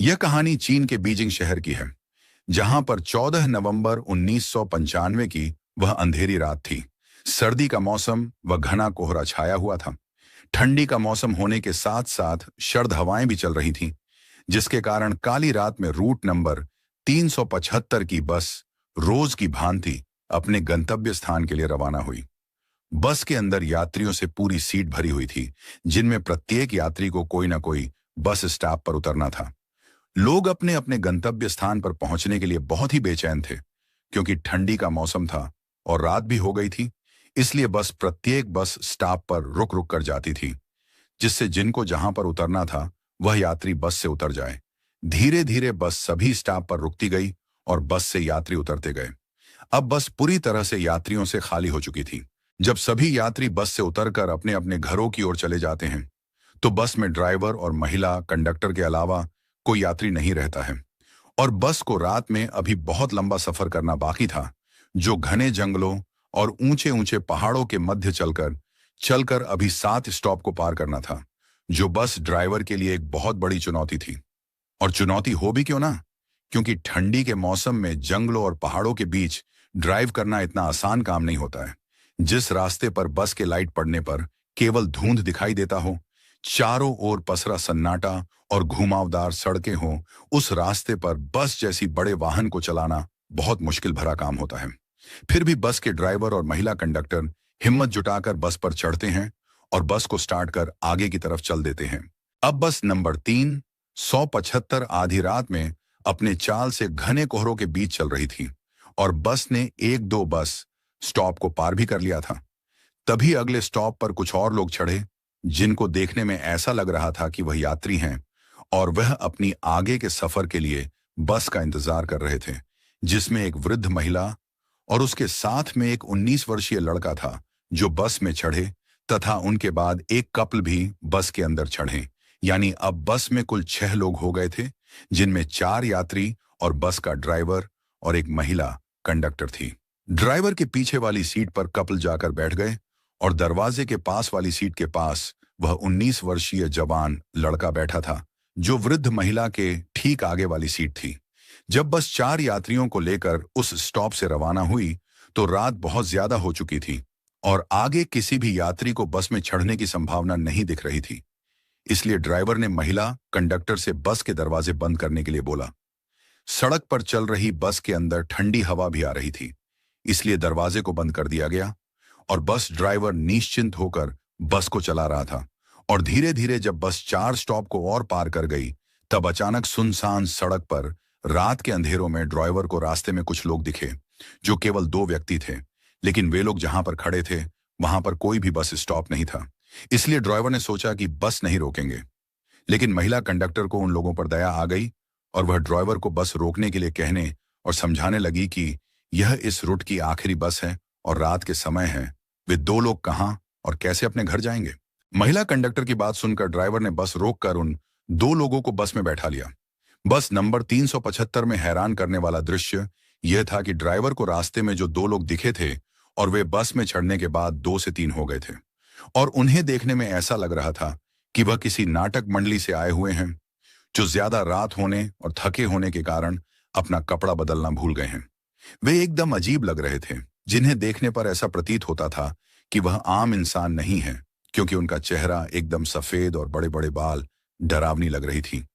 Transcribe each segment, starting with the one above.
यह कहानी चीन के बीजिंग शहर की है, जहां पर 14 नवंबर 1995 की वह अंधेरी रात थी। सर्दी का मौसम व घना कोहरा छाया हुआ था। ठंडी का मौसम होने के साथ साथ सर्द हवाएं भी चल रही थीं, जिसके कारण काली रात में रूट नंबर 375 की बस रोज की भांति अपने गंतव्य स्थान के लिए रवाना हुई। बस के अंदर यात्रियों से पूरी सीट भरी हुई थी, जिनमें प्रत्येक यात्री को कोई ना कोई बस स्टॉप पर उतरना था। लोग अपने अपने गंतव्य स्थान पर पहुंचने के लिए बहुत ही बेचैन थे, क्योंकि ठंडी का मौसम था और रात भी हो गई थी। इसलिए बस प्रत्येक बस स्टॉप पर रुक रुक कर जाती थी, जिससे जिनको जहां पर उतरना था वह यात्री बस से उतर जाए। धीरे धीरे बस सभी स्टॉप पर रुकती गई और बस से यात्री उतरते गए। अब बस पूरी तरह से यात्रियों से खाली हो चुकी थी। जब सभी यात्री बस से उतरकर अपने अपने घरों की ओर चले जाते हैं, तो बस में ड्राइवर और महिला कंडक्टर के अलावा कोई यात्री नहीं रहता है। और बस को रात में अभी बहुत लंबा सफर करना बाकी था, जो घने जंगलों और ऊंचे ऊंचे पहाड़ों के मध्य चलकर चलकर अभी 7 स्टॉप को पार करना था, जो बस ड्राइवर के लिए एक बहुत बड़ी चुनौती थी। और चुनौती हो भी क्यों ना, क्योंकि ठंडी के मौसम में जंगलों और पहाड़ों के बीच ड्राइव करना इतना आसान काम नहीं होता है। जिस रास्ते पर बस के लाइट पड़ने पर केवल धुंध दिखाई देता हो, चारों ओर पसरा सन्नाटा और घुमावदार सड़कें हों, उस रास्ते पर बस जैसी बड़े वाहन को चलाना बहुत मुश्किल भरा काम होता है। फिर भी बस के ड्राइवर और महिला कंडक्टर हिम्मत जुटाकर बस पर चढ़ते हैं और बस को स्टार्ट कर आगे की तरफ चल देते हैं। अब बस नंबर 375 आधी रात में अपने चाल से घने कोहरों के बीच चल रही थी और बस ने एक दो बस स्टॉप को पार भी कर लिया था। तभी अगले स्टॉप पर कुछ और लोग चढ़े, जिनको देखने में ऐसा लग रहा था कि वह यात्री हैं और वह अपनी आगे के सफर के लिए बस का इंतजार कर रहे थे, जिसमें एक वृद्ध महिला और उसके साथ में एक 19 वर्षीय लड़का था, जो बस में चढ़े, तथा उनके बाद एक कपल भी बस के अंदर चढ़े। यानी अब बस में कुल 6 लोग हो गए थे, जिनमें 4 यात्री और बस का ड्राइवर और एक महिला कंडक्टर थी। ड्राइवर के पीछे वाली सीट पर कपल जाकर बैठ गए और दरवाजे के पास वाली सीट के पास वह 19 वर्षीय जवान लड़का बैठा था, जो वृद्ध महिला के ठीक आगे वाली सीट थी। जब बस 4 यात्रियों को लेकर उस स्टॉप से रवाना हुई, तो रात बहुत ज्यादा हो चुकी थी और आगे किसी भी यात्री को बस में चढ़ने की संभावना नहीं दिख रही थी। इसलिए ड्राइवर ने महिला कंडक्टर से बस के दरवाजे बंद करने के लिए बोला। सड़क पर चल रही बस के अंदर ठंडी हवा भी आ रही थी, इसलिए दरवाजे को बंद कर दिया गया और बस ड्राइवर निश्चिंत होकर बस को चला रहा था। और धीरे धीरे जब बस 4 स्टॉप को और पार कर गई, तब अचानक सुनसान सड़क पर रात के अंधेरों में ड्राइवर को रास्ते में कुछ लोग दिखे, जो केवल 2 व्यक्ति थे। लेकिन वे लोग जहां पर खड़े थे वहां पर कोई भी बस स्टॉप नहीं था। इसलिए ड्राइवर ने सोचा कि बस नहीं रोकेंगे। लेकिन महिला कंडक्टर को उन लोगों पर दया आ गई और वह ड्राइवर को बस रोकने के लिए कहने और समझाने लगी कि यह इस रूट की आखिरी बस है और रात के समय है, वे 2 लोग कहां और कैसे अपने घर जाएंगे। महिला कंडक्टर की बात सुनकर ड्राइवर ने बस रोककर उन 2 लोगों को बस में बैठा लिया। बस नंबर 375 में हैरान करने वाला दृश्य यह था कि ड्राइवर को रास्ते में जो 2 लोग दिखे थे और वे बस में चढ़ने के बाद 2 से 3 हो गए थे और उन्हें देखने में ऐसा लग रहा था कि वह किसी नाटक मंडली से आए हुए हैं, जो ज्यादा रात होने और थके होने के कारण अपना कपड़ा बदलना भूल गए हैं। वे एकदम अजीब लग रहे थे, जिन्हें देखने पर ऐसा प्रतीत होता था कि वह आम इंसान नहीं है, क्योंकि उनका चेहरा एकदम सफेद और बड़े बड़े बाल डरावनी लग रही थी।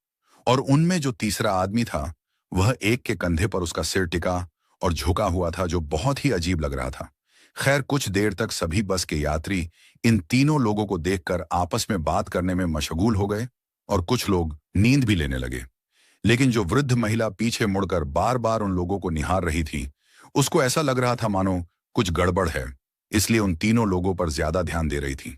और उनमें जो तीसरा आदमी था, वह एक के कंधे पर उसका सिर टिका और झुका हुआ था, जो बहुत ही अजीब लग रहा था। खैर, कुछ देर तक सभी बस के यात्री इन तीनों लोगों को देखकर आपस में बात करने में मशगूल हो गए और कुछ लोग नींद भी लेने लगे। लेकिन जो वृद्ध महिला पीछे मुड़कर बार बार उन लोगों को निहार रही थी, उसको ऐसा लग रहा था मानो कुछ गड़बड़ है, इसलिए उन तीनों लोगों पर ज्यादा ध्यान दे रही थी।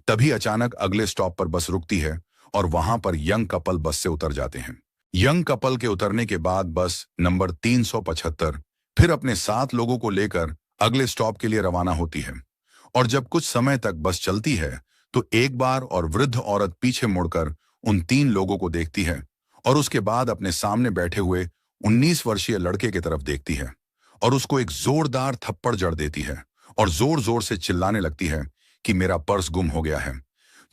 तभी अचानक अगले स्टॉप पर बस रुकती है और वहां पर यंग कपल बस से उतर जाते हैं। यंग कपल के उतरने के बाद बस नंबर 375 फिर अपने 7 लोगों को लेकर अगले स्टॉप के लिए रवाना होती है। और जब कुछ समय तक बस चलती है, तो एक बार और वृद्ध औरत पीछे मुड़कर उन 3 लोगों को देखती है और उसके बाद अपने सामने बैठे हुए 19 वर्षीय लड़के की तरफ देखती है और उसको एक जोरदार थप्पड़ जड़ देती है और जोर जोर से चिल्लाने लगती है कि मेरा पर्स गुम हो गया है,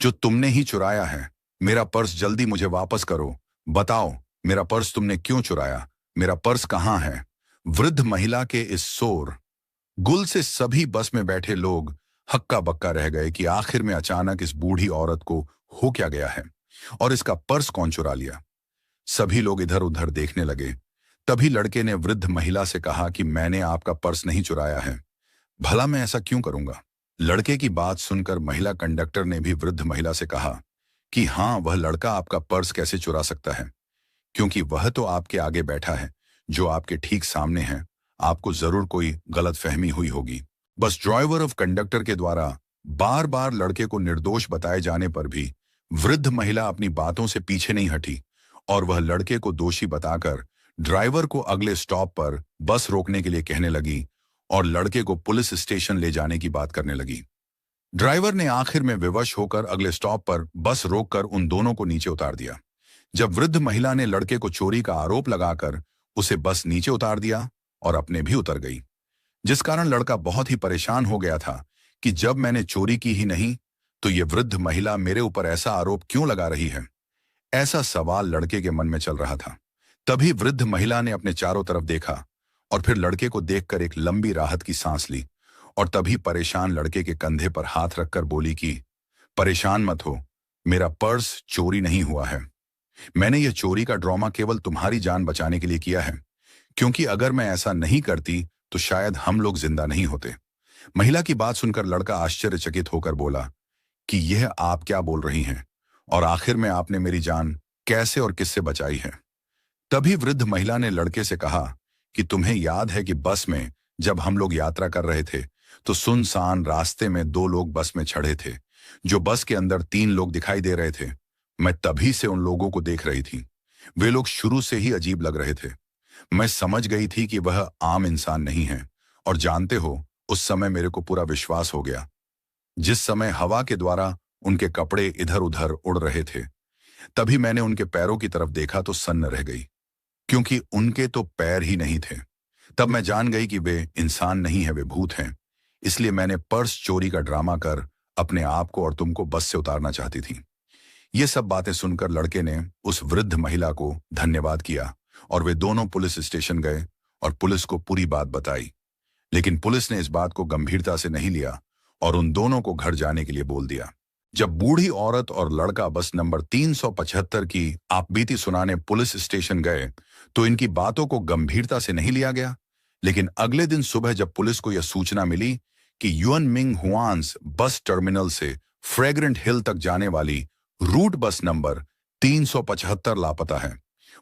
जो तुमने ही चुराया है। मेरा पर्स जल्दी मुझे वापस करो, बताओ मेरा पर्स तुमने क्यों चुराया? मेरा पर्स कहाँ है? वृद्ध महिला के इस शोर गुल से सभी बस में बैठे लोग हक्का बक्का रह गए कि आखिर में अचानक इस बूढ़ी औरत को हो क्या गया है और इसका पर्स कौन चुरा लिया। सभी लोग इधर उधर देखने लगे। तभी लड़के ने वृद्ध महिला से कहा कि मैंने आपका पर्स नहीं चुराया है। भला मैं ऐसा क्यों करूंगा? लड़के की बात सुनकर महिला कंडक्टर ने भी वृद्ध महिला से कहा कि हाँ, वह लड़का आपका पर्स कैसे चुरा सकता है, क्योंकि वह तो आपके आगे बैठा है, जो आपके ठीक सामने है। आपको जरूर कोई गलतफहमी हुई होगी। बस ड्राइवर ऑफ कंडक्टर के द्वारा बार बार लड़के को निर्दोष बताए जाने पर भी वृद्ध महिला अपनी बातों से पीछे नहीं हटी और वह लड़के को दोषी बताकर ड्राइवर को अगले स्टॉप पर बस रोकने के लिए कहने लगी और लड़के को पुलिस स्टेशन ले जाने की बात करने लगी। ड्राइवर ने आखिर में विवश होकर अगले स्टॉप पर बस रोककर उन दोनों को नीचे उतार दिया। जब वृद्ध महिला ने लड़के को चोरी का आरोप लगाकर उसे बस नीचे उतार दिया और अपने भी उतर गई, जिस कारण लड़का बहुत ही परेशान हो गया था कि जब मैंने चोरी की ही नहीं तो ये वृद्ध महिला मेरे ऊपर ऐसा आरोप क्यों लगा रही है। ऐसा सवाल लड़के के मन में चल रहा था। तभी वृद्ध महिला ने अपने चारों तरफ देखा और फिर लड़के को देखकर एक लंबी राहत की सांस ली और तभी परेशान लड़के के कंधे पर हाथ रखकर बोली कि परेशान मत हो, मेरा पर्स चोरी नहीं हुआ है। मैंने यह चोरी का ड्रामा केवल तुम्हारी जान बचाने के लिए किया है, क्योंकि अगर मैं ऐसा नहीं करती तो शायद हम लोग जिंदा नहीं होते। महिला की बात सुनकर लड़का आश्चर्यचकित होकर बोला कि यह आप क्या बोल रही हैं और आखिर में आपने मेरी जान कैसे और किससे बचाई है। तभी वृद्ध महिला ने लड़के से कहा कि तुम्हें याद है कि बस में जब हम लोग यात्रा कर रहे थे तो सुनसान रास्ते में दो लोग बस में चढ़े थे, जो बस के अंदर तीन लोग दिखाई दे रहे थे। मैं तभी से उन लोगों को देख रही थी। वे लोग शुरू से ही अजीब लग रहे थे। मैं समझ गई थी कि वह आम इंसान नहीं है और जानते हो, उस समय मेरे को पूरा विश्वास हो गया। जिस समय हवा के द्वारा उनके कपड़े इधर उधर उड़ रहे थे, तभी मैंने उनके पैरों की तरफ देखा तो सन्न रह गई, क्योंकि उनके तो पैर ही नहीं थे। तब मैं जान गई कि वे इंसान नहीं है, वे भूत हैं। इसलिए मैंने पर्स चोरी का ड्रामा कर अपने आप को और तुमको बस से उतारना चाहती थी। ये सब बातें सुनकर लड़के ने उस वृद्ध महिला को धन्यवाद किया और वे दोनों पुलिस स्टेशन गए और पुलिस को पूरी बात बताई। लेकिन पुलिस ने इस बात को गंभीरता से नहीं लिया और उन दोनों को घर जाने के लिए बोल दिया। जब बूढ़ी औरत और लड़का बस नंबर 375 की आपबीती सुनाने पुलिस स्टेशन गए तो इनकी बातों को गंभीरता से नहीं लिया गया। लेकिन अगले दिन सुबह जब पुलिस को यह सूचना मिली कि युएन मिंग हुआन्स बस टर्मिनल से फ्रेग्रेंट हिल तक जाने वाली रूट बस नंबर 375 लापता है,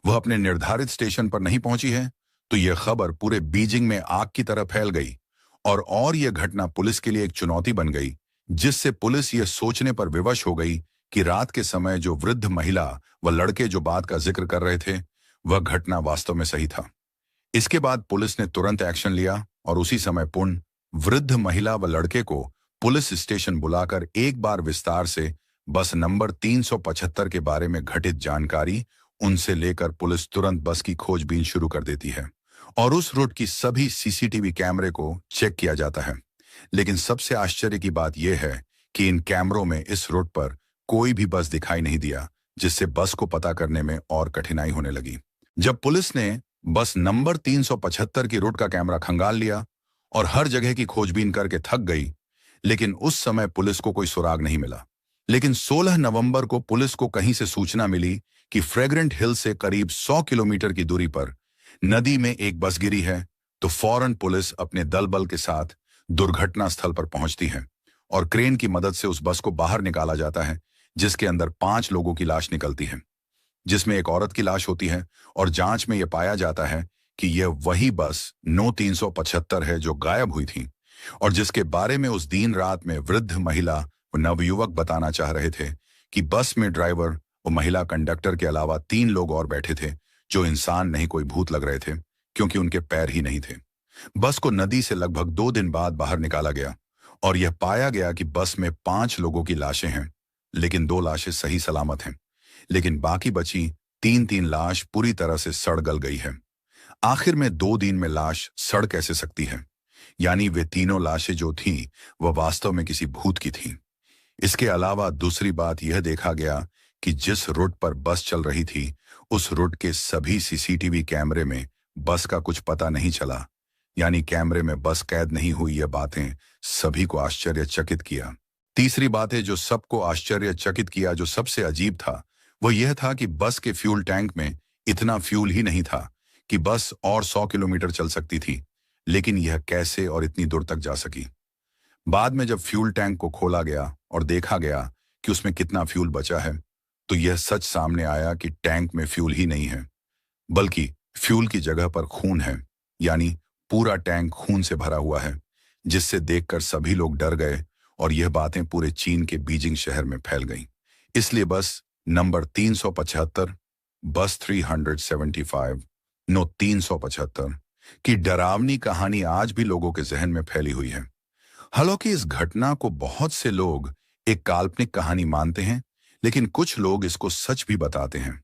वह अपने निर्धारित स्टेशन पर नहीं पहुंची है, तो यह खबर पूरे बीजिंग में आग की तरह फैल गई और यह घटना पुलिस के लिए एक चुनौती बन गई, जिससे पुलिस यह सोचने पर विवश हो गई कि रात के समय जो वृद्ध महिला व लड़के जो बात का जिक्र कर रहे थे, वह घटना वास्तव में सही था। इसके बाद पुलिस ने तुरंत एक्शन लिया और उसी समय पुण्य वृद्ध महिला व लड़के को पुलिस स्टेशन बुलाकर एक बार विस्तार से बस नंबर 375 के बारे में घटित जानकारी उनसे लेकर पुलिस तुरंत बस की खोजबीन शुरू कर देती है और उस रूट की सभी सीसीटीवी कैमरे को चेक किया जाता है। लेकिन सबसे आश्चर्य की बात यह है कि इन कैमरों में इस रूट पर कोई भी बस दिखाई नहीं दिया, जिससे बस को पता करने में और कठिनाई होने लगी। जब पुलिस ने बस नंबर 375 की रूट का कैमरा खंगाल लिया और हर जगह की खोजबीन करके थक गई, लेकिन उस समय पुलिस को कोई सुराग नहीं मिला। लेकिन 16 नवंबर को पुलिस को कहीं से सूचना मिली कि फ्रेग्रेंट हिल से करीब 100 किलोमीटर की दूरी पर नदी में एक बस गिरी है, तो फौरन पुलिस अपने दल बल के साथ दुर्घटना स्थल पर पहुंचती है और क्रेन की मदद से उस बस को बाहर निकाला जाता है, जिसके अंदर 5 लोगों की लाश निकलती है, जिसमें एक औरत की लाश होती है और जांच में यह पाया जाता है कि यह वही बस 9375 है जो गायब हुई थी और जिसके बारे में उस दिन रात में वृद्ध महिला व नवयुवक बताना चाह रहे थे कि बस में ड्राइवर और महिला कंडक्टर के अलावा 3 लोग और बैठे थे, जो इंसान नहीं कोई भूत लग रहे थे, क्योंकि उनके पैर ही नहीं थे। बस को नदी से लगभग 2 दिन बाद बाहर निकाला गया और यह पाया गया कि बस में 5 लोगों की लाशें हैं, लेकिन 2 लाशें सही सलामत हैं, लेकिन बाकी बची 3 लाश पूरी तरह से सड़ गल गई है। आखिर में 2 दिन में लाश सड़ कैसे सकती है? यानी वे तीनों लाशें जो थीं वह वास्तव में किसी भूत की थीं। इसके अलावा दूसरी बात यह देखा गया कि जिस रूट पर बस चल रही थी उस रूट के सभी सीसीटीवी कैमरे में बस का कुछ पता नहीं चला, यानी कैमरे में बस कैद नहीं हुई। यह बातें सभी को आश्चर्यचकित किया। तीसरी बात है जो सबको आश्चर्यचकित किया, जो सबसे अजीब था, वो यह था कि बस के फ्यूल टैंक में इतना फ्यूल ही नहीं था कि बस और 100 किलोमीटर चल सकती थी। लेकिन यह कैसे और इतनी दूर तक जा सकी? बाद में जब फ्यूल टैंक को खोला गया और देखा गया कि उसमें कितना फ्यूल बचा है, तो यह सच सामने आया कि टैंक में फ्यूल ही नहीं है, बल्कि फ्यूल की जगह पर खून है। यानी पूरा टैंक खून से भरा हुआ है, जिससे देखकर सभी लोग डर गए और यह बातें पूरे चीन के बीजिंग शहर में फैल गईं। इसलिए बस नंबर 375, बस 375, नो 375 की डरावनी कहानी आज भी लोगों के जहन में फैली हुई है। हालांकि इस घटना को बहुत से लोग एक काल्पनिक कहानी मानते हैं, लेकिन कुछ लोग इसको सच भी बताते हैं।